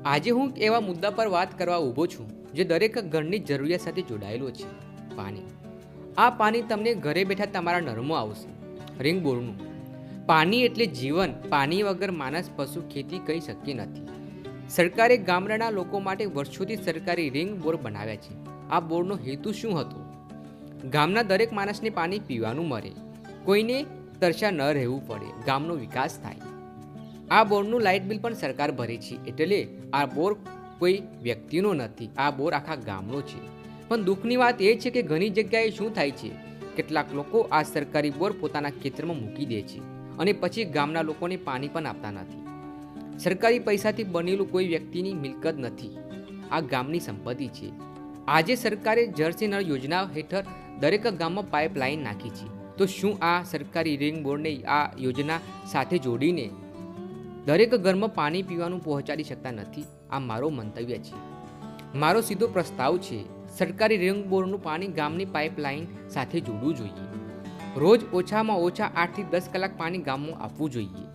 આજે હું એવા મુદ્દા પર વાત કરવા ઊભો છું જે દરેક ઘરની જરૂરિયાત સાથે જોડાયેલો છે. પાણી. આ પાણી તમને ઘરે બેઠા તમારા નળમાં આવશે. રિંગ બોરનું પાણી એટલે જીવન. પાણી વગર માણસ, પશુ, ખેતી કંઈ શક્ય નથી. સરકારે ગામડાના લોકો માટે વર્ષોથી સરકારી રિંગ બોર બનાવ્યા છે. આ બોરનો હેતુ શું હતો? ગામના દરેક માણસને પાણી પીવાનું મળે, કોઈને તરસ્યા ન રહેવું પડે, ગામનો વિકાસ થાય. આ બોરનું લાઇટ બિલ પણ સરકાર ભરે છે. એટલે આ બોર કોઈ વ્યક્તિનો નથી, આ બોર આખા ગામનો છે. પણ દુઃખની વાત એ છે કે ઘણી જગ્યાએ શું થાય છે, કેટલાક લોકો આ સરકારી બોર પોતાના ખેતરમાં મૂકી દે છે અને પછી ગામના લોકોને પાણી પણ આપતા નથી. સરકારી પૈસાથી બનેલું કોઈ વ્યક્તિની મિલકત નથી, આ ગામની સંપત્તિ છે. આજે સરકારે જળ સે નળ યોજના હેઠળ દરેક ગામમાં પાઇપલાઇન નાખી છે. તો શું આ સરકારી રિંગ બોરને આ યોજના સાથે જોડીને દરેક ઘરમાં પાણી પીવાનું પહોંચાડી શકતા નથી? આ મારો મંતવ્ય છે, મારો સીધો પ્રસ્તાવ છે. સરકારી રિંગ બોરનું પાણી ગામની પાઇપલાઇન સાથે જોડવું જોઈએ. રોજ ઓછામાં ઓછા 8 થી 10 કલાક પાણી ગામમાં આપવું જોઈએ.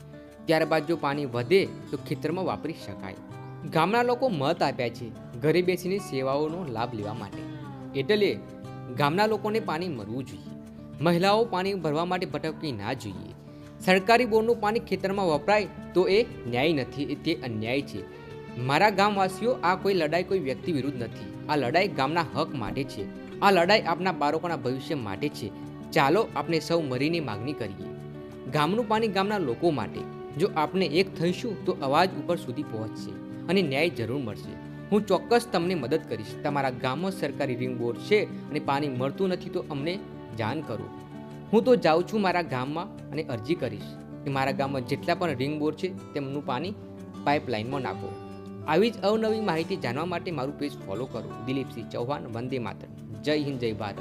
ત્યારબાદ જો પાણી વધે તો ખેતરમાં વાપરી શકાય. ગામના લોકો મત આપ્યા છે ઘરે બેસીને સેવાઓનો લાભ લેવા માટે, એટલે ગામના લોકોને પાણી મળવું જોઈએ. મહિલાઓ પાણી ભરવા માટે ભટકવી ના જોઈએ. સરકારી બોરનું પાણી ખેતરમાં વપરાય તો એ ન્યાય નથી, તે અન્યાય છે. મારા ગામવાસીઓ, આ કોઈ લડાઈ કોઈ વ્યક્તિ વિરુદ્ધ નથી. આ લડાઈ ગામના હક માટે છે. આ લડાઈ આપણા બાળકોના ભવિષ્ય માટે છે. ચાલો આપણે સૌ મળીને માગણી કરીએ ગામનું પાણી ગામના લોકો માટે. જો આપણે એક થઈશું તો અવાજ ઉપર સુધી પહોંચશે અને ન્યાય જરૂર મળશે. હું ચોક્કસ તમને મદદ કરીશ. તમારા ગામમાં સરકારી રિંગ બોર છે અને પાણી મળતું નથી તો અમને જાણ કરો. હું તો જાઉં છું મારા ગામમાં અને અરજી કરીશ કે મારા ગામમાં જેટલા પણ રિંગ બોર છે તેમનું પાણી પાઇપલાઇનમાં નાખો. આવી જ અવનવી માહિતી જાણવા માટે મારું પેજ ફોલો કરો. દિલીપસિંહ ચૌહાણ, વંદે માતરમ. જય હિન્દ, જય ભારત.